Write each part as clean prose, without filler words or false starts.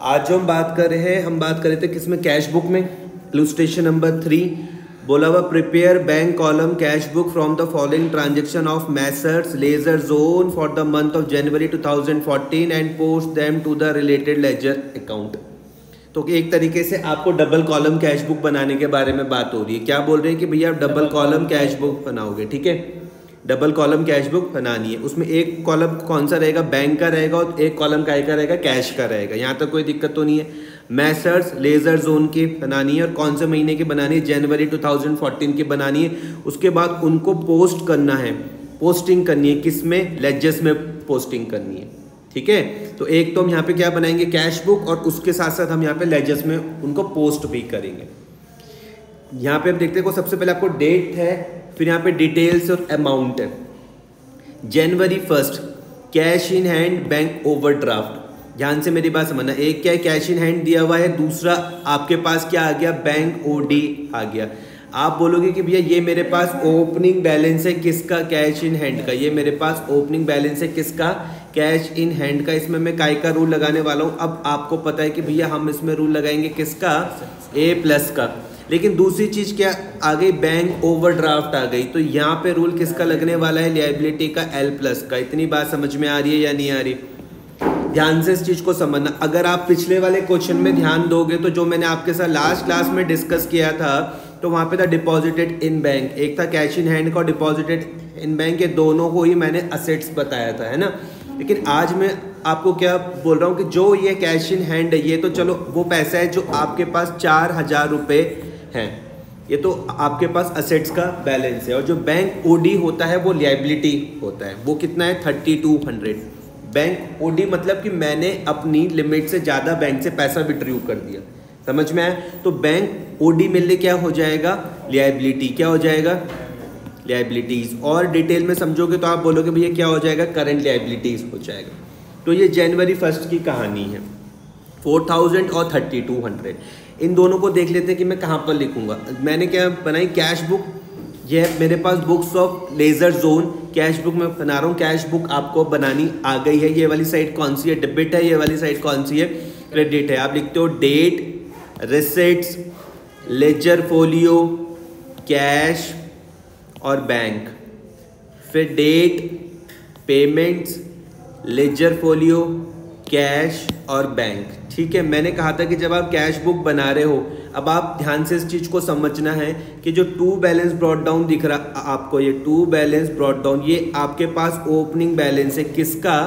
आज जो हम बात कर रहे हैं, हम बात कर रहे थे किसमें, कैश बुक में। इलस्ट्रेशन नंबर 3 बोला हुआ, prepare bank column cash book from the following transaction of messrs Laser Zone for the month of January 2014 and post them to the related ledger account. तो एक तरीके से आपको डबल कॉलम कैश बुक बनाने के बारे में बात हो रही है। क्या बोल रहे हैं कि भैया आप डबल कॉलम कैश बुक बनाओगे, ठीक है। डबल कॉलम कैश बुक बनानी है, उसमें एक कॉलम कौन सा रहेगा, बैंक का रहेगा, और एक कॉलम का रहेगा, कैश का रहेगा। यहाँ तक कोई दिक्कत तो नहीं है। मैसर्स लेजर जोन की बनानी है और कौन से महीने की बनानी है, जनवरी 2014 की बनानी है। उसके बाद उनको पोस्ट करना है, पोस्टिंग करनी है, किसमें, लेजर्स में पोस्टिंग करनी है, ठीक है। तो एक तो हम यहाँ पे क्या बनाएंगे, कैश बुक, और उसके साथ साथ हम यहाँ पे लेजर्स में उनको पोस्ट भी करेंगे। यहाँ पे आप देखते हैं, सबसे पहले आपको डेट है, फिर यहाँ पे डिटेल्स और अमाउंट है। जनवरी 1 cash in hand bank overdraft. ध्यान से मेरी बात समझना, एक क्या है, कैश इन हैंड दिया हुआ है, दूसरा आपके पास क्या आ गया, बैंक ओडी आ गया। आप बोलोगे कि भैया ये मेरे पास ओपनिंग बैलेंस है किसका, कैश इन हैंड का। ये मेरे पास ओपनिंग बैलेंस है किसका, कैश इन हैंड का। इसमें मैं काय का रूल लगाने वाला हूँ। अब आपको पता है कि भैया हम इसमें रूल लगाएंगे किसका, A+ का। लेकिन दूसरी चीज क्या आ गई, बैंक ओवरड्राफ्ट आ गई। तो यहाँ पे रूल किसका लगने वाला है, लायबिलिटी का, L+ का। इतनी बात समझ में आ रही है या नहीं आ रही, ध्यान से इस चीज को समझना। अगर आप पिछले वाले क्वेश्चन में ध्यान दोगे तो जो मैंने आपके साथ लास्ट क्लास में डिस्कस किया था, तो वहां पे था डिपॉजिटेड इन बैंक, एक था कैश इन हैंड का और डिपॉजिटेड इन बैंक, ये दोनों को ही मैंने असेट्स बताया था, है ना। लेकिन आज मैं आपको क्या बोल रहा हूँ कि जो ये कैश इन हैंड है, ये तो चलो वो पैसा है जो आपके पास 4000 रुपये है, ये तो आपके पास असेट्स का बैलेंस है। और जो बैंक ओडी होता है वो लायबिलिटी होता है, वो कितना है, 3200। बैंक ओडी मतलब कि मैंने अपनी लिमिट से ज़्यादा बैंक से पैसा विड्रॉ कर दिया, समझ में आया। तो बैंक ओडी मिलने क्या हो जाएगा, लायबिलिटी। क्या हो जाएगा, लायबिलिटीज। और डिटेल में समझोगे तो आप बोलोगे भैया क्या हो जाएगा, करंट लायबिलिटीज हो जाएगा। तो ये जनवरी 1 की कहानी है, 4000 और 3200। इन दोनों को देख लेते हैं कि मैं कहाँ पर लिखूंगा। मैंने क्या बनाई, कैश बुक। ये मेरे पास books of ledger zone cash book में बना रहा हूँ। कैश बुक आपको बनानी आ गई है। ये वाली साइड कौन सी है, डेबिट है। ये वाली साइड कौन सी है, क्रेडिट है। आप लिखते हो date, receipts, ledger folio, cash और बैंक। फिर date, payments, ledger folio, cash और बैंक, ठीक है। मैंने कहा था कि जब आप कैश बुक बना रहे हो, अब आप ध्यान से इस चीज को समझना है कि जो टू बैलेंस ब्रॉट डाउन दिख रहा आपको, ये टू बैलेंस ब्रॉट डाउन, ये आपके पास ओपनिंग बैलेंस है किसका,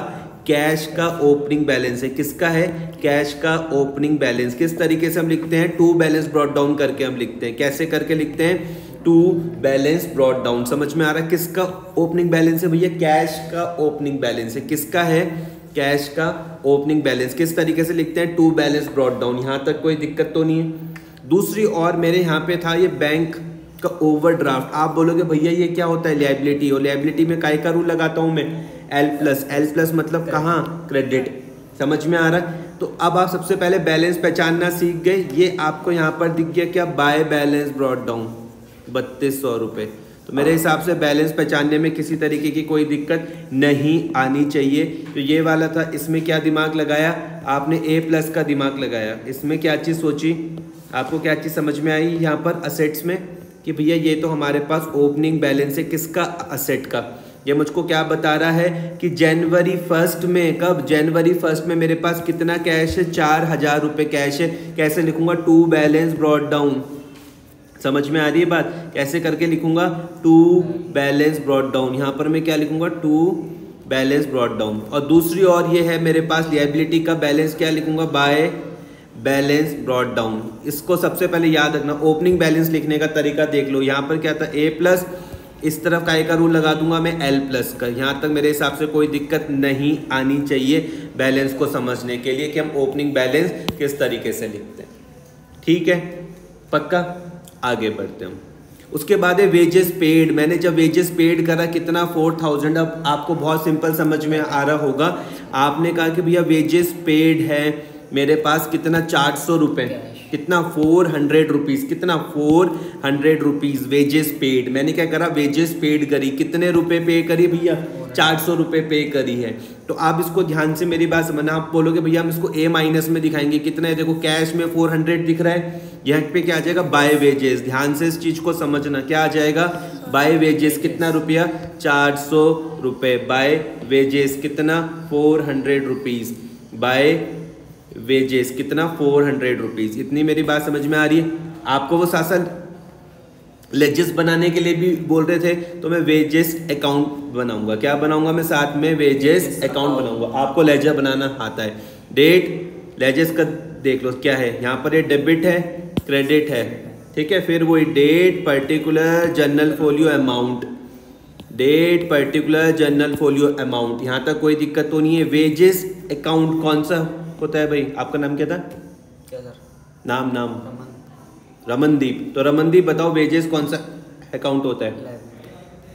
कैश का ओपनिंग बैलेंस है। किसका है, कैश का ओपनिंग बैलेंस। किस तरीके से हम लिखते हैं, टू बैलेंस ब्रॉट डाउन करके हम लिखते हैं। कैसे करके लिखते हैं, टू बैलेंस ब्रॉट डाउन। समझ में आ रहा है, किसका ओपनिंग बैलेंस है भैया, कैश का ओपनिंग बैलेंस है। किसका है, कैश का ओपनिंग बैलेंस। किस तरीके से लिखते हैं, टू बैलेंस ब्रॉट डाउन। यहाँ तक कोई दिक्कत तो नहीं है। दूसरी और मेरे यहाँ पे था ये बैंक का ओवरड्राफ्ट। आप बोलोगे भैया ये क्या होता है, लायबिलिटी। और लायबिलिटी में काय का रूल लगाता हूँ मैं, L+ मतलब कहाँ, क्रेडिट। समझ में आ रहा है। तो अब आप सबसे पहले बैलेंस पहचानना सीख गए। ये आपको यहाँ पर दिख गया क्या, बाय बैलेंस ब्रॉट डाउन 3200 रुपये। तो मेरे हिसाब से बैलेंस पहचानने में किसी तरीके की कोई दिक्कत नहीं आनी चाहिए। तो ये वाला था, इसमें क्या दिमाग लगाया आपने, A+ का दिमाग लगाया। इसमें क्या चीज़ सोची, आपको क्या चीज़ समझ में आई यहाँ पर असेट्स में, कि भैया ये तो हमारे पास ओपनिंग बैलेंस है किसका, असेट का। ये मुझको क्या बता रहा है कि जनवरी 1 में, कब, जनवरी 1 में मेरे पास कितना कैश है, 4000 रुपये कैश है। कैसे लिखूंगा, टू बैलेंस ब्रॉट डाउन। समझ में आ रही है बात, कैसे करके लिखूंगा, टू बैलेंस ब्रॉट डाउन। यहाँ पर मैं क्या लिखूंगा, टू बैलेंस ब्रॉट डाउन। और दूसरी और ये है मेरे पास लायबिलिटी का बैलेंस, क्या लिखूंगा, बाय बैलेंस ब्रॉट डाउन। इसको सबसे पहले याद रखना। ओपनिंग बैलेंस लिखने का तरीका देख लो, यहाँ पर क्या था, A+, इस तरफ काय का रूल लगा दूंगा मैं, L+ का। यहाँ तक मेरे हिसाब से कोई दिक्कत नहीं आनी चाहिए बैलेंस को समझने के लिए कि हम ओपनिंग बैलेंस किस तरीके से लिखते हैं, ठीक है, पक्का। आगे बढ़ते हैं। उसके बाद है वेजेस पेड। मैंने जब वेजेस पेड करा कितना, 4000। अब आपको बहुत सिंपल समझ में आ रहा होगा। आपने कहा कि भैया वेजेस पेड है मेरे पास कितना, 400 रुपये। कितना, 400 रुपीज़। कितना, 400 रुपीज़ वेजेस पेड। मैंने क्या करा, वेजेस पेड करी। कितने रुपए पे करी भैया, 400 रुपये पे करी है। तो आप इसको ध्यान से मेरी बात समझना। आप बोलोगे भैया हम इसको ए माइनस में दिखाएंगे, कितना है, देखो कैश में 400 दिख रहा है, यहाँ पे क्या आ जाएगा, बाय वेजेस। ध्यान से इस चीज को समझना, क्या आ जाएगा, बाय वेजेस। कितना रुपया, 400 रुपये। बाय वेजेस कितना, 400 रुपीज। बाय वेजेस कितना, 400 रुपीज। इतनी मेरी बात समझ में आ रही है। आपको वो साथ साथ लेजेस बनाने के लिए भी बोल रहे थे, तो मैं वेजेस अकाउंट बनाऊंगा। क्या बनाऊंगा मैं, साथ में वेजेस अकाउंट बनाऊंगा। आपको लेजर बनाना आता है। डेट लेजेस का देख लो क्या है, यहाँ पर ये डेबिट है, क्रेडिट है, ठीक है। फिर वही date particular journal folio amount, date particular journal folio amount, यहाँ तक कोई दिक्कत तो नहीं है। वेजेस अकाउंट कौन सा होता है भाई, आपका नाम क्या था, क्या सर, नाम रमनदीप। तो रमनदीप बताओ वेजेस कौन सा अकाउंट होता है,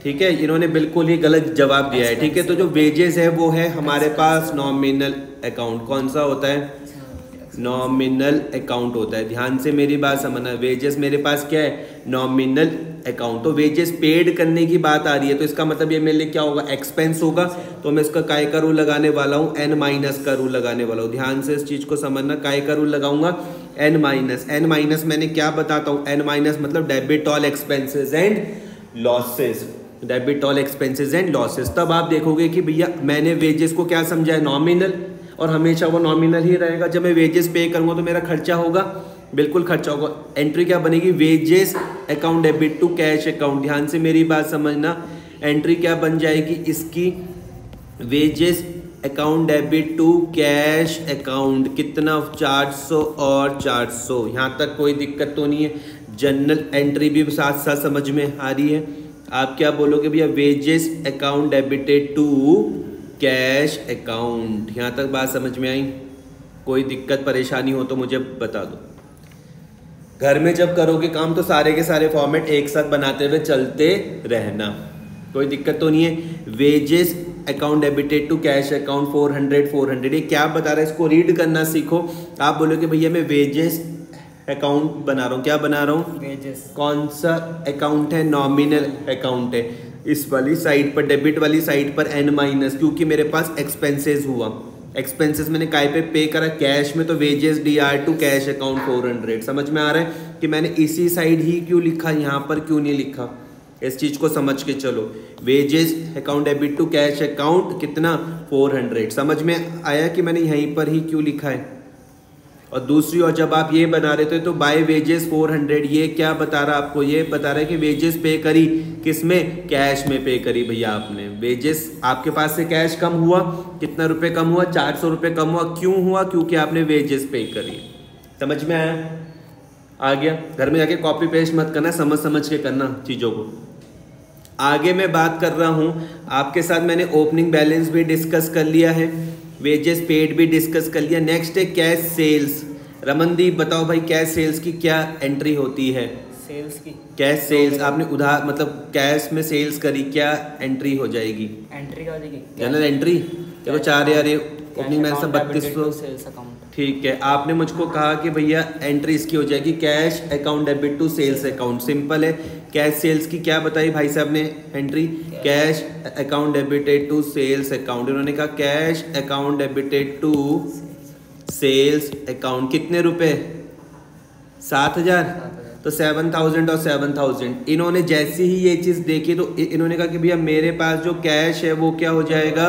ठीक है। इन्होंने बिल्कुल ही गलत जवाब दिया है, ठीक है। तो जो वेजेस है वो है हमारे पास नॉमिनल अकाउंट। कौन सा होता है, नॉमिनल अकाउंट होता है। ध्यान से मेरी बात समझना, वेजेस मेरे पास क्या है, नॉमिनल अकाउंट। तो वेजेस पेड करने की बात आ रही है, तो इसका मतलब ये मेरे लिए क्या होगा, एक्सपेंस होगा। तो मैं इसका काय का रूल लगाने वाला हूँ, एन माइनस का रूल लगाने वाला हूँ। ध्यान से इस चीज को समझना, काय का रूल लगाऊंगा, एन माइनस। एन माइनस मैंने क्या बताता हूँ, एन माइनस मतलब debit all expenses and losses, debit all expenses and losses. तब आप देखोगे कि भैया मैंने वेजेस को क्या समझा है, नॉमिनल, और हमेशा वो नॉमिनल ही रहेगा। जब मैं वेजेस पे करूँगा तो मेरा खर्चा होगा, बिल्कुल खर्चा होगा। एंट्री क्या बनेगी, wages account debit to cash account. ध्यान से मेरी बात समझना, एंट्री क्या बन जाएगी इसकी, wages account debit to cash account. कितना, 400 और 400। यहाँ तक कोई दिक्कत तो नहीं है। जनरल एंट्री भी साथ साथ समझ में आ रही है। आप क्या बोलोगे भैया, wages account debited to cash account. यहाँ तक बात समझ में आई, कोई दिक्कत परेशानी हो तो मुझे बता दो। घर में जब करोगे काम तो सारे के सारे फॉर्मेट एक साथ बनाते हुए चलते रहना, कोई दिक्कत तो नहीं है। Wages account debited to cash account 400 ये क्या बता रहा है, इसको रीड करना सीखो। आप बोलोगे भैया मैं वेजेस अकाउंट बना रहा हूँ, क्या बना रहा हूँ, वेजेस। कौन सा अकाउंट है, नॉमिनल अकाउंट है। इस वाली साइड पर, डेबिट वाली साइड पर एन माइनस, क्योंकि मेरे पास एक्सपेंसेस हुआ। एक्सपेंसेस मैंने काय पे करा, कैश में, तो wages DR to cash account 400। समझ में आ रहा है कि मैंने इसी साइड ही क्यों लिखा, यहाँ पर क्यों नहीं लिखा, इस चीज को समझ के चलो। Wages account debit to cash account कितना, 400। समझ में आया कि मैंने यहीं पर ही क्यों लिखा है। और दूसरी ओर जब आप ये बना रहे थे तो बाय वेजेस 400, ये क्या बता रहा है आपको, ये बता रहा है कि वेजेस पे करी किसमें, कैश में पे करी भैया आपने। वेजेस आपके पास से कैश कम हुआ, कितना रुपए कम हुआ, 400 रुपये कम हुआ। क्यों हुआ, क्योंकि आपने वेजेस पे करी। समझ में आया, आ गया। घर में जाके कॉपी पेस्ट मत करना, समझ समझ के करना चीज़ों को। आगे मैं बात कर रहा हूँ आपके साथ, मैंने ओपनिंग बैलेंस भी डिस्कस कर लिया है, वेजेस पेड भी डिस्कस कर लिया। नेक्स्ट है कैश सेल्स। रमनदीप बताओ भाई, कैश सेल्स की क्या एंट्री होती है, सेल्स की, कैश सेल्स आपने उधार मतलब कैश में सेल्स करी, क्या एंट्री हो जाएगी, एंट्री का देखिए, जनरल एंट्री। देखो 4000 ओपनिंग बैलेंस 3200, सेल्स अकाउंट। ठीक है। आपने मुझको कहा कि भैया एंट्री इसकी हो जाएगी cash account debit to sales account. Simple है। कैश सेल्स की क्या बताई भाई साहब ने entry, cash account debited to sales account. उन्होंने कहा cash account debited to sales account. कितने रुपए, 7000। तो 7000 और 7000। इन्होंने जैसे ही ये चीज़ देखी तो इन्होंने कहा कि भैया मेरे पास जो कैश है वो क्या हो जाएगा,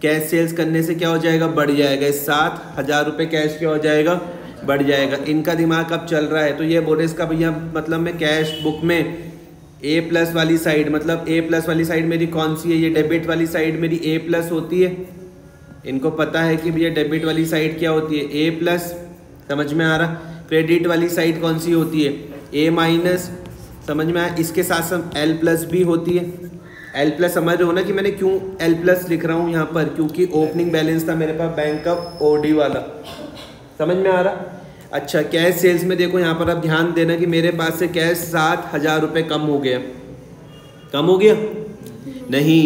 कैश सेल्स करने से क्या हो जाएगा, बढ़ जाएगा। 7000 रुपये कैश क्या हो जाएगा, बढ़ जाएगा। इनका दिमाग अब चल रहा है तो ये बोले इसका भैया मतलब मैं कैश बुक में ए प्लस वाली साइड, मतलब ए प्लस वाली साइड मेरी कौन सी है, ये डेबिट वाली साइड मेरी ए प्लस होती है। इनको पता है कि भैया डेबिट वाली साइड क्या होती है, ए प्लस। समझ में आ रहा। क्रेडिट वाली साइड कौन सी होती है, ए माइनस। समझ में आया। इसके साथ साथ एल प्लस भी होती है। एल प्लस समझ रहे हो ना कि मैंने क्यों एल प्लस लिख रहा हूँ यहाँ पर, क्योंकि ओपनिंग बैलेंस था मेरे पास बैंक का ओडी वाला। समझ में आ रहा। अच्छा, कैश सेल्स में देखो यहाँ पर आप ध्यान देना कि मेरे पास से कैश 7000 रुपये कम हो गया। कम हो गया नहीं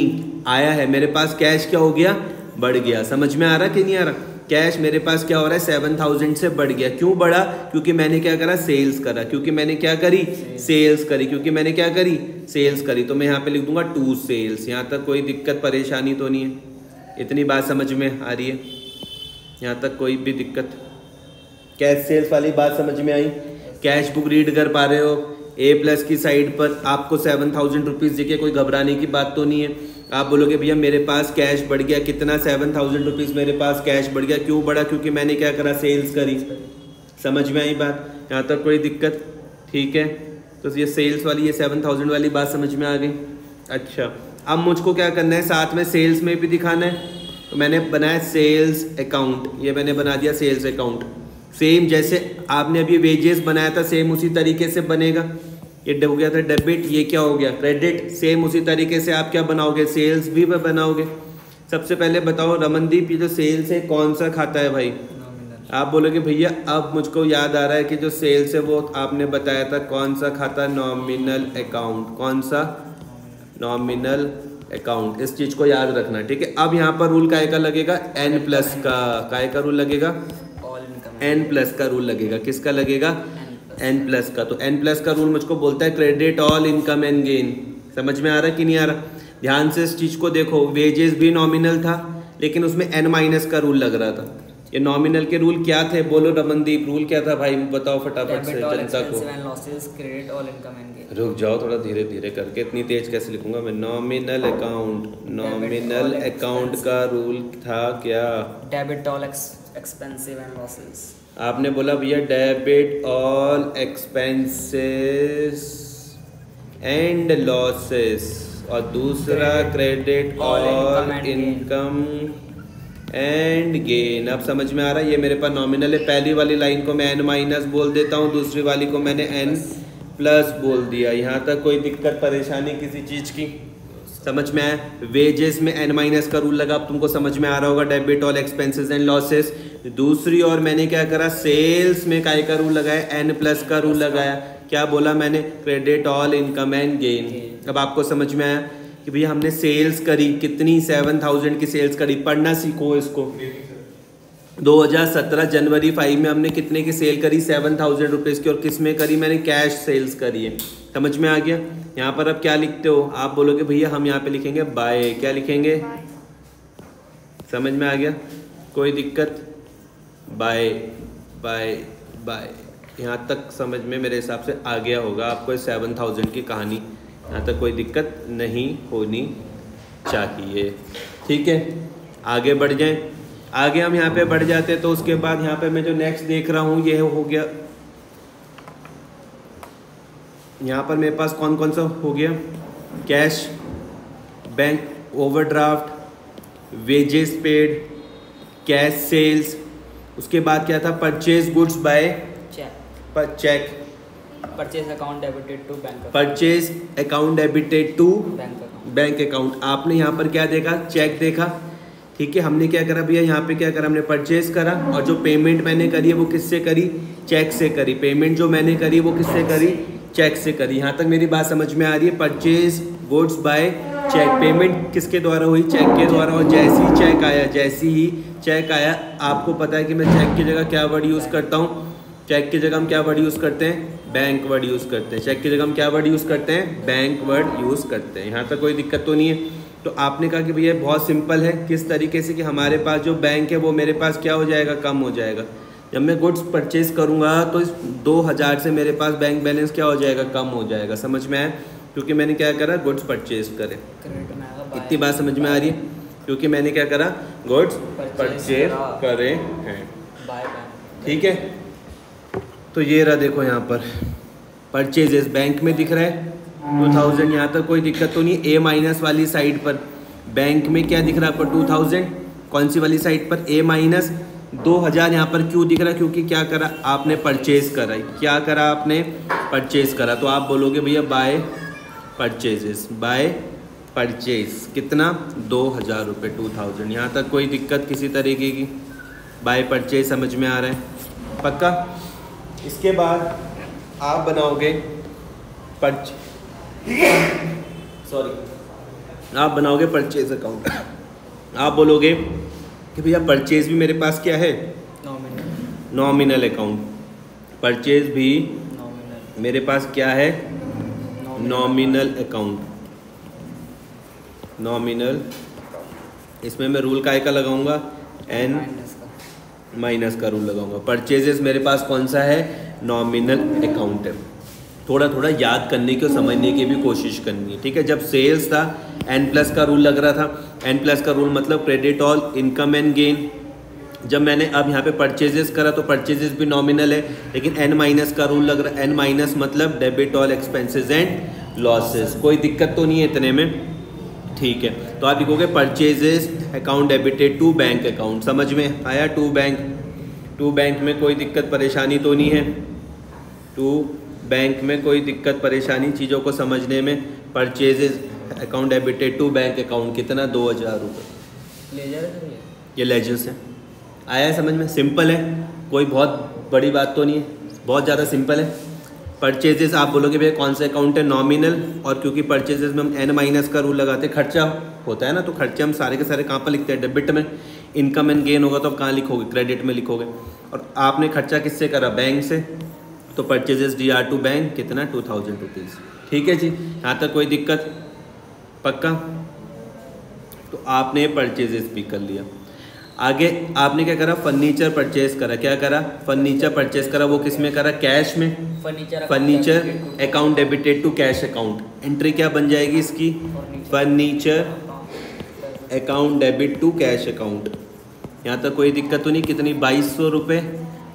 आया है, मेरे पास कैश क्या हो गया, बढ़ गया। समझ में आ रहा कि नहीं आ रहा। कैश मेरे पास क्या हो रहा है, 7000 से बढ़ गया। क्यों बढ़ा, क्योंकि मैंने क्या करा, सेल्स करा। क्योंकि मैंने क्या करी, सेल्स करी। क्योंकि मैंने क्या करी, सेल्स करी। तो मैं यहाँ पे लिख दूंगा टू सेल्स। यहाँ तक कोई दिक्कत परेशानी तो नहीं है। इतनी बात समझ में आ रही है? यहाँ तक कोई भी दिक्कत? कैश सेल्स वाली बात समझ में आई? कैश बुक रीड कर पा रहे हो? A+ की साइड पर आपको 7,000 रुपीज़ दिखे, कोई घबराने की बात तो नहीं है। आप बोलोगे भैया मेरे पास कैश बढ़ गया, कितना 7,000 रुपीज़ मेरे पास कैश बढ़ गया। क्यों बढ़ा? क्योंकि मैंने क्या करा, सेल्स करी। समझ में आई बात? यहाँ तक कोई दिक्कत? ठीक है, तो ये सेल्स वाली, ये 7,000 वाली बात समझ में आ गई। अच्छा, अब मुझको क्या करना है, साथ में सेल्स में भी दिखाना है। तो मैंने बनाया सेल्स अकाउंट, ये मैंने बना दिया सेल्स अकाउंट। सेम जैसे आपने अभी वेजेस बनाया था, सेम उसी तरीके से बनेगा। ये हो गया था डेबिट, ये क्या हो गया, क्रेडिट। सेम उसी तरीके से आप क्या बनाओगे, सेल्स भी बनाओगे। सबसे पहले बताओ रमनदीप, ये जो सेल्स है कौन सा खाता है भाई? आप बोलोगे भैया अब मुझको याद आ रहा है कि जो सेल्स है वो आपने बताया था कौन सा खाता, नॉमिनल अकाउंट। कौन सा? Nominal account. इस चीज़ को याद रखना, ठीक है। अब यहाँ पर रूल काय का लगेगा, N+ का। काय का रूल लगेगा? N+ का रूल लगेगा। किसका लगेगा? N+ का। तो N+ का रूल मुझको बोलता है credit all income and gain. समझ में आ रहा है कि नहीं आ रहा? ध्यान से इस चीज़ को देखो, वेजेस भी नॉमिनल था लेकिन उसमें N- का रूल लग रहा था। ये नॉमिनल के रूल क्या थे, बोलो रमनदीप, रूल क्या था भाई, बताओ फटाफट से जनता को। रुक जाओ थोड़ा, धीरे धीरे करके, इतनी तेज कैसे लिखूंगा मैं। नॉमिनल अकाउंट, नॉमिनल अकाउंट का रूल था क्या? Debit all expensive and losses. आपने बोला भैया debit all expenses and losses, और दूसरा credit all income and gain. अब समझ में आ रहा है? ये मेरे पास नॉमिनल है। पहली वाली लाइन को मैं N- बोल देता हूँ, दूसरी वाली को मैंने N+ बोल दिया। यहाँ तक कोई दिक्कत परेशानी किसी चीज़ की? समझ में आया? वेजेस में N- का रूल लगा, अब तुमको समझ में आ रहा होगा, debit all expenses and losses. दूसरी और मैंने क्या करा, सेल्स में काय का रूल लगाया, N+ का रूल लगाया। क्या बोला मैंने? Credit all income and gain. अब आपको समझ में आया कि भैया हमने सेल्स करी कितनी, 7,000 की सेल्स करी। पढ़ना सीखो इसको। 2017 जनवरी 5 में हमने कितने की सेल करी, 7,000 रुपीज़ की। और किस में करी? मैंने कैश सेल्स करी है। समझ में आ गया? यहाँ पर अब क्या लिखते हो आप? बोलोगे भैया हम यहाँ पे लिखेंगे बाय। क्या लिखेंगे? समझ में आ गया? कोई दिक्कत? Bye bye bye. यहाँ तक समझ में मेरे हिसाब से आ गया होगा आपको 7,000 की कहानी। यहाँ तक कोई दिक्कत नहीं होनी चाहिए, ठीक है। आगे बढ़ जाएं। आगे हम यहाँ पे बढ़ जाते हैं तो उसके बाद यहाँ पे मैं जो नेक्स्ट देख रहा हूँ ये हो गया, यहाँ पर मेरे पास कौन कौन सा हो गया, cash, bank overdraft, wages paid, cash sales. उसके बाद क्या था, purchase goods by cheque, purchase account debited to bank, purchase account debited to bank bank account. आपने यहाँ पर क्या देखा, चेक देखा, ठीक है। हमने क्या करा भैया, यहाँ पे क्या करा, हमने परचेज करा और जो पेमेंट मैंने करी है वो किससे करी, चेक से करी। पेमेंट जो मैंने करी वो किससे करी, चेक से करी। यहाँ तक मेरी बात समझ में आ रही है। Purchase goods by cheque, payment किसके द्वारा हुई, चेक के द्वारा। और जैसी ही चेक आया, आपको पता है कि मैं चेक की जगह क्या वर्ड यूज़ करता हूँ, चेक की जगह हम क्या वर्ड यूज़ करते हैं, बैंक वर्ड यूज़ करते हैं। चेक की जगह हम क्या वर्ड यूज़ करते हैं, बैंक वर्ड यूज़ करते हैं। यहाँ तक कोई दिक्कत तो नहीं है। तो आपने कहा कि भैया बहुत सिंपल है, किस तरीके से कि हमारे पास जो बैंक है वो मेरे पास क्या हो जाएगा, कम हो जाएगा। जब मैं गुड्स परचेज करूँगा तो इस 2,000 से मेरे पास बैंक बैलेंस क्या हो जाएगा, कम हो जाएगा। समझ में आया, क्योंकि मैंने क्या करा, गुड्स परचेज करे। इतनी बात समझ में आ रही है, क्योंकि मैंने क्या करा, गुड्स परचेज करे हैं, ठीक है। तो ये रहा, देखो यहाँ पर परचेजेस बैंक में दिख रहा है 2000, यहाँ तक कोई दिक्कत तो नहीं। ए माइनस वाली साइड पर बैंक में क्या दिख रहा है आपको, 2000। कौन सी वाली साइड पर, ए माइनस 2000। यहाँ पर क्यों दिख रहा है, क्योंकि क्या करा आपने, परचेज करा। क्या करा आपने, परचेज करा। तो आप बोलोगे भैया बाय परचेजेस, बाय परचेज कितना, 2,000 रुपये, 2000। यहाँ तक कोई दिक्कत किसी तरीके की, बाय परचेज समझ में आ रहा है, पक्का। इसके बाद आप बनाओगे आप बनाओगे परचेज अकाउंट। आप बोलोगे कि भैया परचेज भी मेरे पास क्या है, नॉमिनल अकाउंट। परचेज भी मेरे पास क्या है, नॉमिनल अकाउंट, नॉमिनल इसमें मैं रूल काय का लगाऊंगा, n माइनस का रूल लगाऊंगा। परचेजेस मेरे पास कौन सा है, नॉमिनल अकाउंट है। थोड़ा थोड़ा याद करने की और समझने की भी कोशिश करनी है, ठीक है। जब सेल्स था n प्लस का रूल लग रहा था, n प्लस का रूल मतलब credit all income and gain. जब मैंने अब यहाँ पे परचेजेस करा तो परचेजेस भी नॉमिनल है, लेकिन n माइनस का रूल लग रहा है। n माइनस मतलब debit all expenses and losses. कोई दिक्कत तो नहीं है इतने में, ठीक है। तो आप लिखोगे purchases account debited to bank account. समझ में आया, टू बैंक में कोई दिक्कत परेशानी तो नहीं है, टू बैंक में कोई दिक्कत परेशानी चीज़ों को समझने में। Purchases account debited to bank account कितना, 2000 रुपये। लेजर है ये लेजर से आया है समझ में, सिंपल है, कोई बहुत बड़ी बात तो नहीं है, बहुत ज़्यादा सिंपल है। परचेजेस आप बोलोगे भैया कौन सा अकाउंट है, नॉमिनल। और क्योंकि परचेजेस में हम n माइनस का रूल लगाते हैं, खर्चा होता है ना, तो खर्चे हम सारे के सारे कहाँ पर लिखते हैं, डेबिट में। इनकम एंड गेन होगा तो आप कहाँ लिखोगे, क्रेडिट में लिखोगे। और आपने खर्चा किससे करा, बैंक से, तो परचेजेस DR टू बैंक कितना, 2000 रुपीज़। ठीक है जी, यहाँ तक कोई दिक्कत, पक्का। तो आपने परचेजेस भी कर लिया। आगे आपने क्या करा, फर्नीचर परचेज करा। क्या करा, फर्नीचर परचेज करा। वो किस में करा, कैश में। Furniture account debited to cash account. Entry क्या बन जाएगी इसकी, furniture account debit to cash account. यहाँ तक कोई दिक्कत तो नहीं, कितनी, 2200 रुपये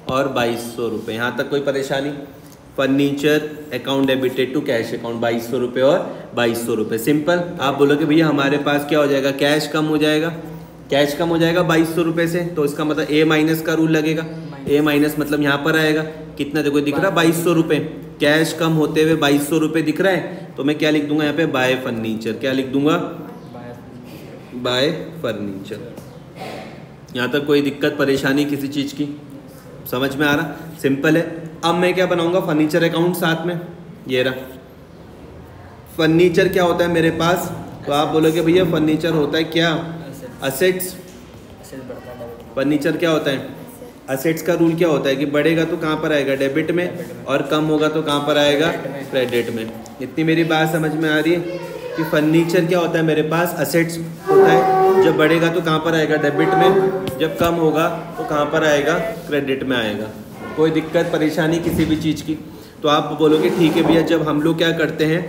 और 2200 रुपये। यहाँ तक कोई परेशानी, furniture account debited to cash account 2200 रुपये और 2200 रुपये। सिंपल। आप बोलोगे भैया हमारे पास क्या हो जाएगा, कैश कम हो जाएगा, कैश कम हो जाएगा 2200 रुपये से, तो इसका मतलब a माइनस का रूल लगेगा। a माइनस मतलब यहाँ पर आएगा कितना, देखो दिख रहा है 2200 रुपये। कैश कम होते हुए 2200 रुपये दिख रहा है, तो मैं क्या लिख दूंगा यहाँ पे, बाय फर्नीचर। क्या लिख दूंगा, बाय फर्नीचर। यहाँ तक कोई दिक्कत परेशानी किसी चीज़ की, समझ में आ रहा, सिंपल है। अब मैं क्या बनाऊंगा, फर्नीचर अकाउंट साथ में, ये रहा। फर्नीचर क्या होता है मेरे पास, तो आप बोलोगे भैया फर्नीचर होता है क्या, असेट्स। फर्नीचर क्या होता है, असेट्स का रूल क्या होता है कि बढ़ेगा तो कहाँ पर आएगा, डेबिट में, और कम होगा तो कहाँ पर आएगा, क्रेडिट में। इतनी मेरी बात समझ में आ रही है कि फर्नीचर क्या होता है मेरे पास, असेट्स होता है। जब बढ़ेगा तो कहाँ पर आएगा, डेबिट में, जब कम होगा तो कहाँ पर आएगा, क्रेडिट में आएगा। कोई दिक्कत परेशानी किसी भी चीज़ की, तो आप बोलोगे ठीक है भैया। जब हम लोग क्या करते हैं,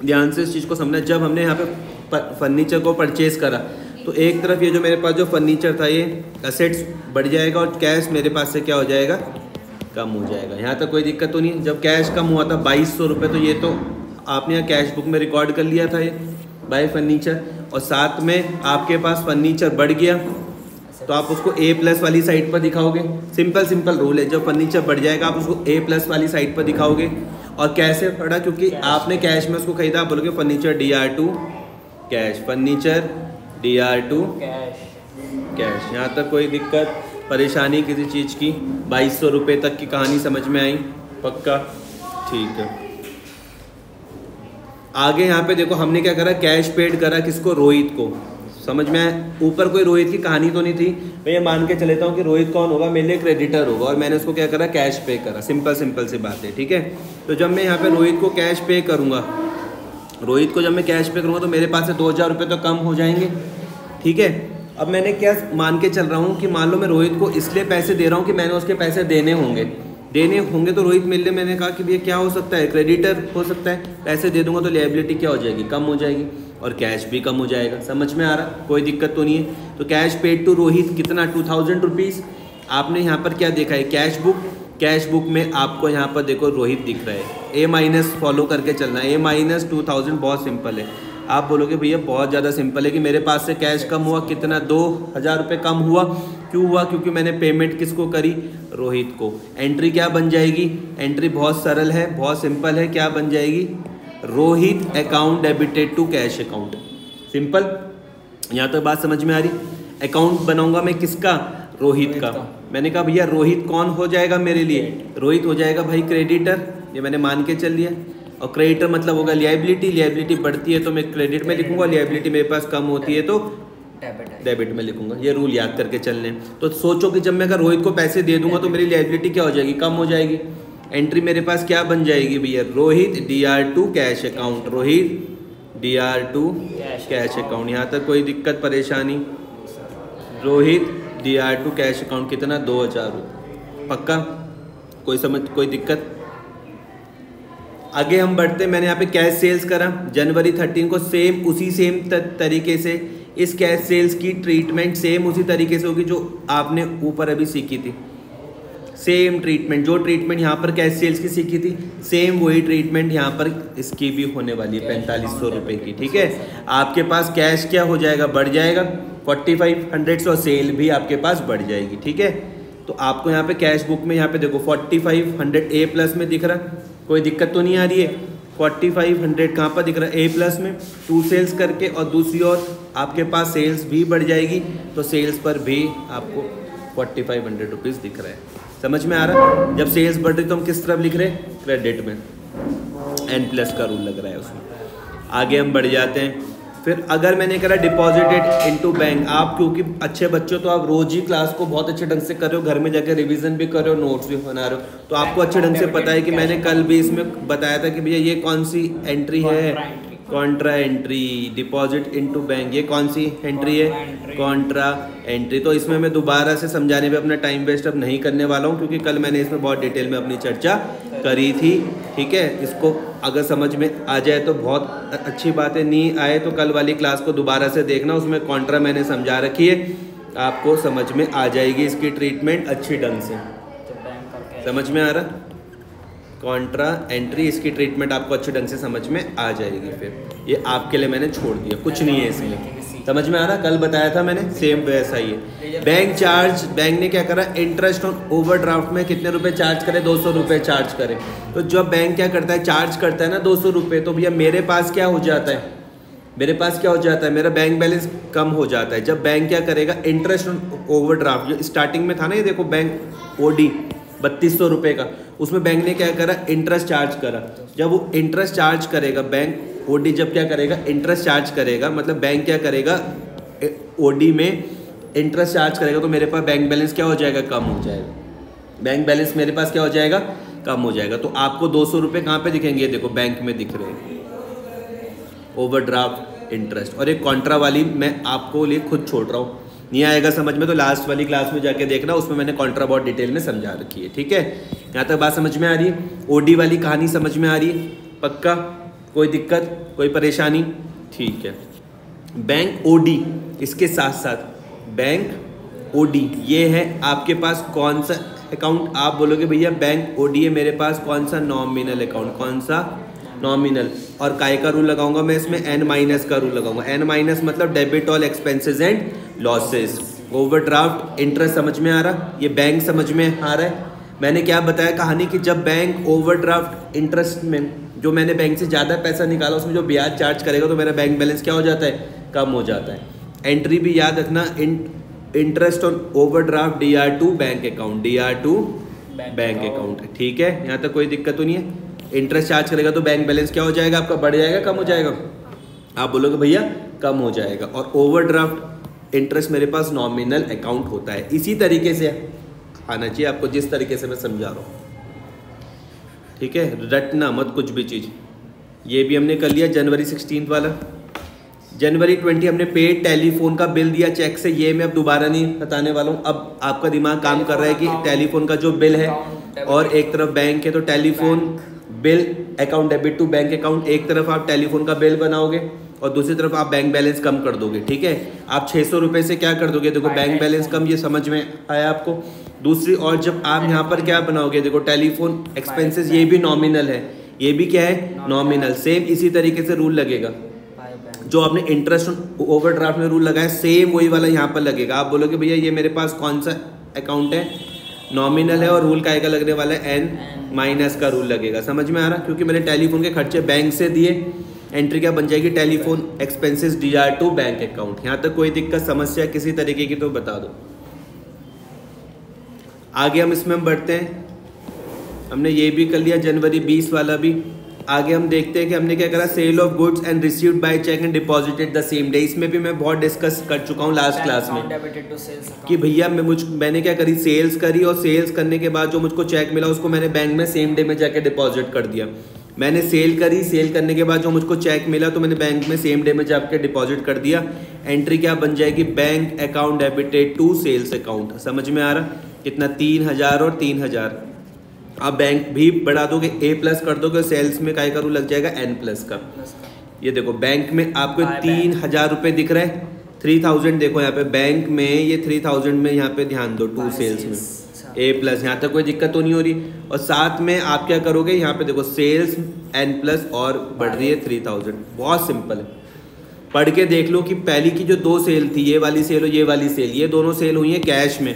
ध्यान से इस चीज़ को समझना, जब हमने यहाँ पे फर्नीचर को परचेज करा तो एक तरफ ये जो मेरे पास जो फर्नीचर था ये असेट्स बढ़ जाएगा, और कैश मेरे पास से क्या हो जाएगा, कम हो जाएगा। यहाँ तक कोई दिक्कत तो नहीं है। जब कैश कम हुआ था 2200 रुपये, तो ये तो आपने यहाँ कैश बुक में रिकॉर्ड कर लिया था ये बाय फर्नीचर, और साथ में आपके पास फर्नीचर बढ़ गया तो आप उसको A+ वाली साइड पर दिखाओगे। सिंपल रूल है, जब फर्नीचर बढ़ जाएगा आप उसको A+ वाली साइड पर दिखाओगे। और कैसे पड़ा, क्योंकि आपने कैश में उसको खरीदा, आप बोलोगे furniture DR to cash, furniture DR to cash. यहाँ तक कोई दिक्कत परेशानी किसी चीज़ की, 2200 रुपये तक की कहानी समझ में आई, पक्का, ठीक है। आगे यहाँ पे देखो हमने क्या करा, कैश पेड करा किसको, रोहित को। समझ में आया, ऊपर कोई रोहित की कहानी तो नहीं थी, मैं ये मान के चलेता हूँ कि रोहित कौन होगा, मेरे लिए क्रेडिटर होगा, और मैंने उसको क्या करा, कैश पे करा। सिंपल सी बात है, ठीक है। तो जब मैं यहाँ पे रोहित को कैश पे करूँगा, रोहित को जब मैं कैश पे करूँगा तो मेरे पास से 2000 रुपये तो कम हो जाएंगे, ठीक है। अब मैंने क्या मान के चल रहा हूँ कि मान लो मैं रोहित को इसलिए पैसे दे रहा हूँ कि मैंने उसके पैसे देने होंगे तो रोहित मेरे लिए, मैंने कहा कि भैया क्या हो सकता है, क्रेडिटर हो सकता है। पैसे दे दूंगा तो लायबिलिटी क्या हो जाएगी, कम हो जाएगी, और कैश भी कम हो जाएगा। समझ में आ रहा, कोई दिक्कत तो नहीं है। तो कैश पेड टू रोहित कितना, 2000 रुपीज़। आपने यहाँ पर क्या देखा है, कैश बुक में आपको यहाँ पर देखो रोहित दिख रहा है, A- फॉलो करके चलना है। A- 2000 बहुत सिंपल है। आप बोलोगे भैया बहुत ज़्यादा सिंपल है कि मेरे पास से कैश कम हुआ, कितना, 2000 रुपये कम हुआ। क्यों हुआ, क्योंकि मैंने पेमेंट किसको करी, रोहित को। एंट्री क्या बन जाएगी, एंट्री बहुत सरल है, बहुत सिंपल है, क्या बन जाएगी, Rohit account debited to cash account. Simple, यहाँ तक बात समझ में आ रही। अकाउंट बनाऊंगा मैं किसका, रोहित का। मैंने कहा भैया रोहित कौन हो जाएगा मेरे लिए, रोहित हो जाएगा भाई क्रेडिटर, ये मैंने मान के चल लिया। और क्रेडिटर मतलब होगा लियाबिलिटी बढ़ती है तो मैं क्रेडिट में लिखूंगा, लियाबिलिटी मेरे पास कम होती है तो डेबिट में लिखूंगा। ये रूल याद करके चलने। तो सोचो कि जब मैं अगर रोहित को पैसे दे दूंगा तो मेरी लियाबिलिटी क्या हो जाएगी, कम हो जाएगी। एंट्री मेरे पास क्या बन जाएगी भैया, Rohit DR to cash account, Rohit DR to cash account. यहाँ तक कोई दिक्कत परेशानी रोहित DR2 कैश अकाउंट कितना 2000 रुपये। पक्का? कोई दिक्कत? आगे हम बढ़ते, मैंने यहाँ पे कैश सेल्स करा जनवरी 13 को, सेम उसी तरीके से इस कैश सेल्स की ट्रीटमेंट सेम उसी तरीके से होगी जो आपने ऊपर अभी सीखी थी। सेम ट्रीटमेंट, जो ट्रीटमेंट यहाँ पर कैश सेल्स की सीखी थी सेम वही ट्रीटमेंट यहाँ पर इसकी भी होने वाली है 4500 रुपये की। ठीक है, आपके पास कैश क्या हो जाएगा, बढ़ जाएगा 4500 और सेल भी आपके पास बढ़ जाएगी। ठीक है, तो आपको यहाँ पे कैश बुक में यहाँ पे देखो 4500 A+ में दिख रहा, कोई दिक्कत तो नहीं आ रही है। 4500 कहाँ पर दिख रहा है, A+ में 2 सेल्स करके, और दूसरी ओर आपके पास सेल्स भी बढ़ जाएगी तो सेल्स पर भी आपको 4500 रुपीज़ दिख रहा है। समझ में आ रहा? जब सेल्स बढ़ रही तो हम किस तरफ लिख रहे हैं, क्रेडिट में, N+ का रूल लग रहा है उसमें। आगे हम बढ़ जाते हैं। फिर अगर मैंने करा डिपॉजिटेड इनटू बैंक, आप क्योंकि अच्छे बच्चों तो आप रोज ही क्लास को बहुत अच्छे ढंग से कर रहे हो, घर में जाकर रिवीजन भी कर रहे हो, नोट्स भी बना रहे हो, तो आपको अच्छे ढंग से पता है कि मैंने कल भी इसमें बताया था कि भैया ये कौन सी एंट्री है, Contra entry. Deposit into bank, ये कौन सी एंट्री है, कॉन्ट्रा एंट्री। तो इसमें मैं दोबारा से समझाने में अपना टाइम वेस्ट अब नहीं करने वाला हूँ, क्योंकि कल मैंने इसमें बहुत डिटेल में अपनी चर्चा करी थी। ठीक है, इसको अगर समझ में आ जाए तो बहुत अच्छी बात है, नहीं आए तो कल वाली क्लास को दोबारा से देखना, उसमें कॉन्ट्रा मैंने समझा रखी है, आपको समझ में आ जाएगी इसकी ट्रीटमेंट अच्छी ढंग से। समझ में आ रहा? कॉन्ट्रा एंट्री, इसकी ट्रीटमेंट आपको अच्छे ढंग से समझ में आ जाएगी। फिर ये आपके लिए मैंने छोड़ दिया, कुछ नहीं है इसमें। समझ में आ रहा? कल बताया था मैंने, सेम वैसा ही है। बैंक चार्ज, बैंक ने क्या करा, इंटरेस्ट ऑन ओवरड्राफ्ट में कितने रुपए चार्ज करे, 200 रुपये चार्ज करे। तो जब बैंक क्या करता है, चार्ज करता है ना 200 रुपये, तो भैया मेरे पास क्या हो जाता है, मेरा बैंक बैलेंस कम हो जाता है। जब बैंक क्या करेगा, इंटरेस्ट ऑन ओवरड्राफ्ट, जो स्टार्टिंग में था ना, ये देखो बैंक OD 3200 रुपये का, उसमें बैंक ने क्या करा, इंटरेस्ट चार्ज करा। जब वो इंटरेस्ट चार्ज करेगा बैंक, OD जब क्या करेगा, इंटरेस्ट चार्ज करेगा, मतलब बैंक क्या करेगा, OD में इंटरेस्ट चार्ज करेगा, तो मेरे पास बैंक बैलेंस क्या हो जाएगा, कम हो जाएगा। बैंक बैलेंस मेरे पास क्या हो जाएगा, कम हो जाएगा। तो आपको 200 रुपये कहाँ पे दिखेंगे, देखो बैंक में दिख रहे हैं, ओवरड्राफ्ट इंटरेस्ट। और एक कॉन्ट्रा वाली मैं आपको लिए खुद छोड़ रहा हूँ, नहीं आएगा समझ में तो लास्ट वाली क्लास में जाके देखना, उसमें मैंने कॉन्ट्रा बहुत डिटेल में समझा रखी है। ठीक है, यहाँ तक बात समझ में आ रही है? OD वाली कहानी समझ में आ रही है? पक्का? कोई दिक्कत, कोई परेशानी? ठीक है, बैंक OD, इसके साथ साथ बैंक OD, ये है आपके पास कौन सा अकाउंट, आप बोलोगे भैया बैंक OD है मेरे पास, कौन सा, नॉमिनल अकाउंट। कौन सा, नॉमिनल। और काय का रूल लगाऊंगा मैं इसमें, N- का रूल लगाऊंगा। N- मतलब debit all expenses and losses. Overdraft interest समझ में आ रहा, ये बैंक समझ में आ रहा है। मैंने क्या बताया कहानी कि जब बैंक ओवरड्राफ्ट इंटरेस्ट में, जो मैंने बैंक से ज़्यादा पैसा निकाला उसमें जो ब्याज चार्ज करेगा, तो मेरा बैंक बैलेंस क्या हो जाता है, कम हो जाता है। एंट्री भी याद रखना, interest on overdraft DR2 bank account, DR2 bank account. ठीक है, यहाँ तक कोई दिक्कत तो नहीं है? इंटरेस्ट चार्ज करेगा तो बैंक बैलेंस क्या हो जाएगा आपका, बढ़ जाएगा, कम हो जाएगा? आप बोलोगे भैया कम हो जाएगा। और ओवरड्राफ्ट इंटरेस्ट मेरे पास नॉमिनल अकाउंट होता है। इसी तरीके से आना चाहिए आपको, जिस तरीके से मैं समझा रहा हूँ। ठीक है, रटना मत कुछ भी चीज़। ये भी हमने कर लिया जनवरी 16 वाला। जनवरी 20 हमने पेड टेलीफोन का बिल दिया चेक से, ये मैं अब दोबारा नहीं बताने वाला हूँ। अब आपका दिमाग काम कर रहा है कि टेलीफोन का जो बिल है और एक तरफ बैंक है, तो telephone bill account debit to bank account, एक तरफ आप टेलीफोन का बिल बनाओगे और दूसरी तरफ आप बैंक बैलेंस कम कर दोगे। ठीक है, आप 600 रुपये से क्या कर दोगे, देखो बैंक बैलेंस कम, ये समझ में आया आपको? दूसरी और जब आप यहाँ पर क्या बनाओगे, देखो टेलीफोन एक्सपेंसेस, ये भी नॉमिनल है, ये भी क्या है, नॉमिनल। सेम इसी तरीके से रूल लगेगा, जो आपने इंटरेस्ट ओवरड्राफ्ट में रूल लगाया सेम वही वाला यहाँ पर लगेगा। आप बोलोगे भैया ये मेरे पास कौन सा अकाउंट है, नॉमिनल है, और रूल काय का लगने वाला है, N- का रूल लगेगा। समझ में आ रहा? क्योंकि मैंने टेलीफोन के खर्चे बैंक से दिए, एंट्री क्या बन जाएगी, telephone expenses DR2 bank account. यहाँ तक कोई दिक्कत, समस्या किसी तरीके की तो बता दो। आगे हम इसमें बढ़ते हैं, हमने ये भी कर लिया जनवरी 20 वाला भी। आगे हम देखते हैं कि हमने क्या करा, sale of goods and received by cheque and deposited the same day. इसमें भी मैं बहुत डिस्कस कर चुका हूँ लास्ट क्लास में कि भैया मैंने क्या करी, सेल्स करी, और सेल्स करने के बाद जो मुझको चेक मिला उसको मैंने बैंक में सेम डे में जाके डिपॉजिट कर दिया। मैंने सेल करी, सेल करने के बाद जो मुझको चेक मिला तो मैंने बैंक में सेम डे में जाके डिपॉजिट कर दिया। एंट्री क्या बन जाएगी, bank account debited to sales account. समझ में आ रहा, कितना 3000 और 3000। आप बैंक भी बढ़ा दोगे, ए प्लस कर दोगे, सेल्स में काय करूँ लग जाएगा एन प्लस का। ये देखो बैंक में आपको 3000 रुपये दिख रहा है, 3000 देखो यहाँ पे बैंक में, ये 3000 में यहाँ पे ध्यान दो, टू सेल्स में ए प्लस, यहाँ तक कोई दिक्कत तो नहीं हो रही। और साथ में आप क्या करोगे, यहाँ पे देखो सेल्स एन प्लस और बढ़ रही है 3000। बहुत सिंपल है, पढ़ के देख लो कि पहली की जो 2 सेल थी, ये वाली सेल और ये वाली सेल, ये दोनों सेल हुई है कैश में,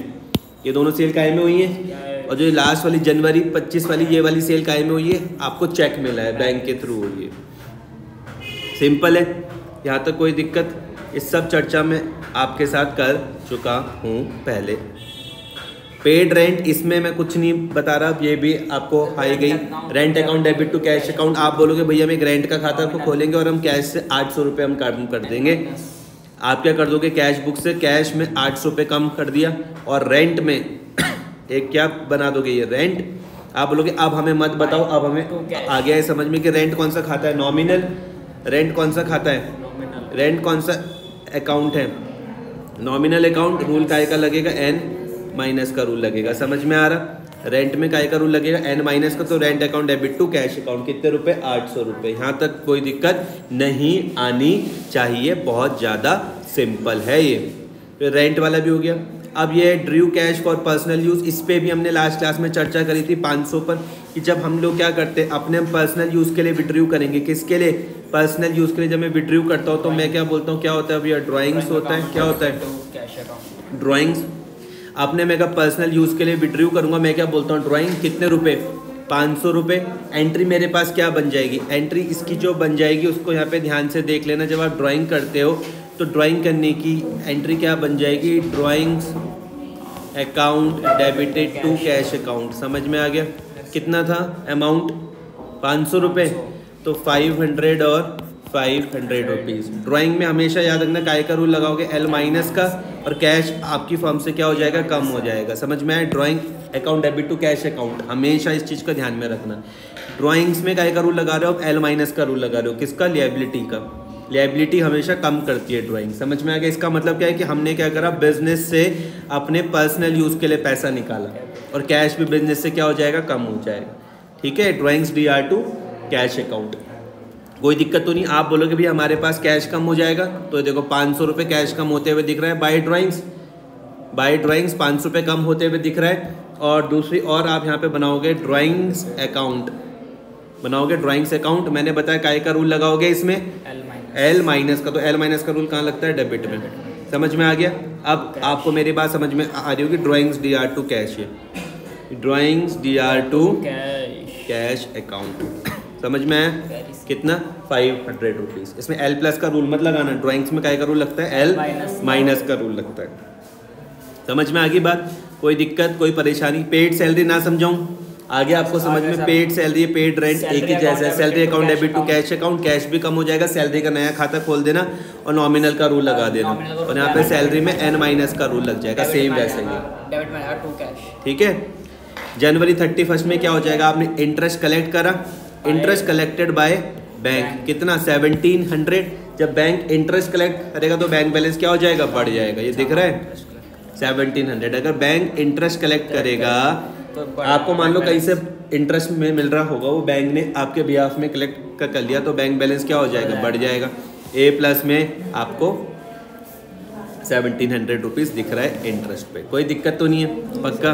ये दोनों सेल काय में हुई है। और जो लास्ट वाली जनवरी 25 वाली ये वाली सेल काय में हुई है, आपको चेक मिला है बैंक के थ्रू हुई है। सिंपल है, यहाँ तक कोई दिक्कत। इस सब चर्चा में आपके साथ कर चुका हूँ पहले। पेड रेंट, इसमें मैं कुछ नहीं बता रहा, ये भी आपको आई गई। Rent account debit to cash account, आप बोलोगे भैया हम एक रेंट का खाता आपको खोलेंगे और हम कैश से 800 रुपये हम कम कर देंगे। आप क्या कर दोगे, कैश बुक से कैश में 800 रुपये कम कर दिया और रेंट में एक क्या बना दोगे, ये रेंट। आप बोलोगे अब हमें मत बताओ, अब हमें आ गया है समझ में कि रेंट कौन सा खाता है, नॉमिनल। रेंट कौन सा खाता है, रेंट कौन सा अकाउंट है, नॉमिनल अकाउंट। रूल काय का लगेगा, एन माइनस का रूल लगेगा। समझ में आ रहा, रेंट में काय का रूल लगेगा, एन माइनस का। तो rent account debit to cash account, कितने रुपए, 800 रुपये। यहाँ तक कोई दिक्कत नहीं आनी चाहिए, बहुत ज़्यादा सिंपल है ये। फिर रेंट वाला भी हो गया। अब ये Drew cash for personal use, इस पे भी हमने लास्ट क्लास में चर्चा करी थी 500 पर, कि जब हम लोग क्या करते हैं अपने पर्सनल यूज़ के लिए विड्रू करेंगे। किसके लिए, पर्सनल यूज़ के लिए। जब मैं विड्रू करता हूँ तो मैं क्या बोलता हूँ, क्या होता है भैया, ड्राइंग्स होता है। क्या होता है, ड्राइंग्स। आपने मैं पर्सनल यूज़ के लिए विड्रू करूँगा, मैं क्या बोलता हूँ, ड्राइंग कितने रुपए, 500 रुपये। एंट्री मेरे पास क्या बन जाएगी, एंट्री इसकी जो बन जाएगी उसको यहाँ पे ध्यान से देख लेना। जब आप ड्राइंग करते हो तो ड्राइंग करने की एंट्री क्या बन जाएगी, drawings account debited to cash account. समझ में आ गया, कितना था अमाउंट, 500 रुपये, तो 500 और 500 रुपीज़। ड्राइंग में हमेशा याद रखना काय का रूल लगाओगे, एल माइनस का, और कैश आपकी फॉर्म से क्या हो जाएगा, कम हो जाएगा। समझ में आए, drawing account debit to cash account, हमेशा इस चीज़ का ध्यान में रखना। ड्राइंग्स में काय का रूल लगा रहे हो, आप एल माइनस का रूल लगा रहे हो, किसका, लिएबिलिटी का। लिएबिलिटी हमेशा कम करती है ड्राइंग। समझ में आ गया, इसका मतलब क्या है कि हमने क्या करा, बिजनेस से अपने पर्सनल यूज़ के लिए पैसा निकाला, और कैश भी बिजनेस से क्या हो जाएगा, कम हो जाएगा। ठीक है, drawings DR to cash account, कोई दिक्कत तो नहीं। आप बोलोगे भी हमारे पास कैश कम हो जाएगा, तो देखो 500 रुपये कैश कम होते हुए दिख रहा है बाय ड्राइंग्स, 500 रुपये कम होते हुए दिख रहा है। और दूसरी और आप यहाँ पे बनाओगे ड्राइंग्स अकाउंट, बनाओगे ड्राइंग्स अकाउंट। मैंने बताया काय का रूल लगाओगे इसमें, एल माइनस का। तो एल माइनस का रूल कहाँ लगता है, डेबिट में। समझ में आ गया। अब आपको मेरी बात समझ में आ रही होगी, ड्राइंग्स DR टू कैश, ये drawings DR to cash account. समझ में आया, कितना, 500 रुपीज़। इसमें एल प्लस का रूल मत लगाना, ड्राइंग्स में काय का रूल लगता है, एल माइनस का रूल लगता है। समझ में आ गई बात, कोई दिक्कत कोई परेशानी। पेड सैलरी ना समझाऊं, आगे आपको समझ में, पेड सैलरी पेड रेंट एक ही जैसा है। Salary account debit to cash account, cash भी कम हो जाएगा, सैलरी का नया खाता खोल देना और नॉमिनल का रूल लगा देना, और यहाँ पे सैलरी में एन माइनस का रूल लग जाएगा, सेम वैसे ही। ठीक है, जनवरी 31 में क्या हो जाएगा, आपने इंटरेस्ट कलेक्ट करा, इंटरेस्ट कलेक्टेड बाय बैंक, कितना, 1700। जब बैंक इंटरेस्ट कलेक्ट करेगा तो बैंक बैलेंस क्या हो जाएगा, बढ़ जाएगा। ये दिख रहा है 1700। अगर बैंक इंटरेस्ट कलेक्ट करेगा तो आपको मान लो कहीं से इंटरेस्ट में मिल रहा होगा, वो बैंक ने आपके बिहाफ में कलेक्ट कर लिया, तो बैंक बैलेंस क्या हो जाएगा, बढ़ जाएगा। ए प्लस में आपको 1700 रुपीज़ दिख रहा है इंटरेस्ट पे, कोई दिक्कत तो नहीं है, पक्का।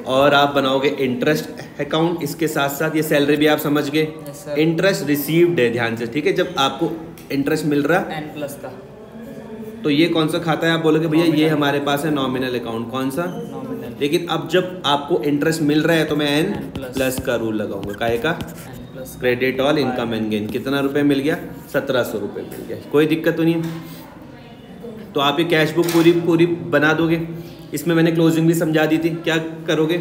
और आप बनाओगे इंटरेस्ट अकाउंट, इसके साथ साथ ये सैलरी भी आप समझ गए। इंटरेस्ट रिसीव्ड है, ध्यान से, ठीक है। जब आपको इंटरेस्ट मिल रहा एन प्लस का, तो ये कौन सा खाता है, आप बोलोगे भैया ये हमारे पास है नॉमिनल अकाउंट, कौन सा, नॉमिनल। लेकिन अब जब आपको इंटरेस्ट मिल रहा है तो मैं एन प्लस का रूल लगाऊंगा, काय का, credit all income and gain. कितना रुपए मिल गया, 1700 रुपये मिल गया, कोई दिक्कत तो नहीं है। तो आप ये कैश बुक पूरी बना दोगे। इसमें मैंने क्लोजिंग भी समझा दी थी, क्या करोगे,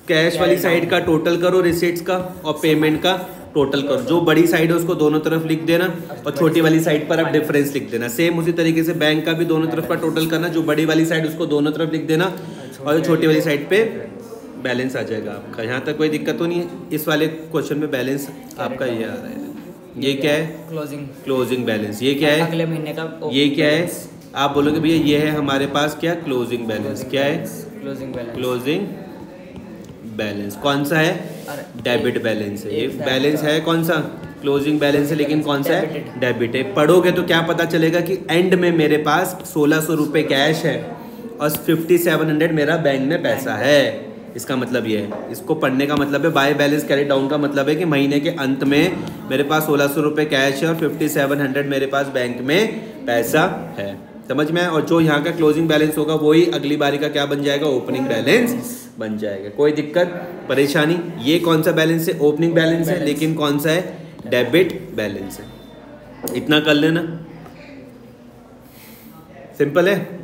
कैश वाली साइड का टोटल करो रिसीट्स का, और पेमेंट का टोटल करो। जो बड़ी साइड है उसको दोनों तरफ लिख देना, और छोटी वाली साइड पर आप डिफरेंस लिख देना। सेम उसी तरीके से बैंक का भी दोनों तरफ का टोटल करना, जो बड़ी वाली साइड उसको दोनों तरफ लिख देना, और जो छोटी वाली साइड पे बैलेंस आ जाएगा आपका। यहाँ तक कोई दिक्कत तो नहीं है। इस वाले क्वेश्चन में बैलेंस आपका ये आ रहा है। ये क्या है? Closing balance. ये क्या है? अगले महीने का ये क्या है? आप बोलोगे भैया ये है हमारे पास क्या? Closing balance. क्या है? Closing balance. कौन सा है? डेबिट बैलेंस है। ये बैलेंस है कौन सा? क्लोजिंग बैलेंस है, लेकिन कौन सा है? डेबिट है। पढ़ोगे तो क्या पता चलेगा कि एंड में मेरे पास 1600 रुपये कैश है और 5700 मेरा बैंक में पैसा है। इसका मतलब ये है, इसको पढ़ने का मतलब है बाय बैलेंस कैरी डाउन का मतलब है कि महीने के अंत में मेरे पास 1600 रुपये कैश है और 5700 मेरे पास बैंक में पैसा है। समझ में? और जो यहाँ का क्लोजिंग बैलेंस होगा वही अगली बारी का क्या बन जाएगा? ओपनिंग बैलेंस बन जाएगा। कोई दिक्कत परेशानी? ये कौन सा बैलेंस है? ओपनिंग बैलेंस है, लेकिन कौन सा है? डेबिट बैलेंस है। इतना कर लेना, सिंपल है।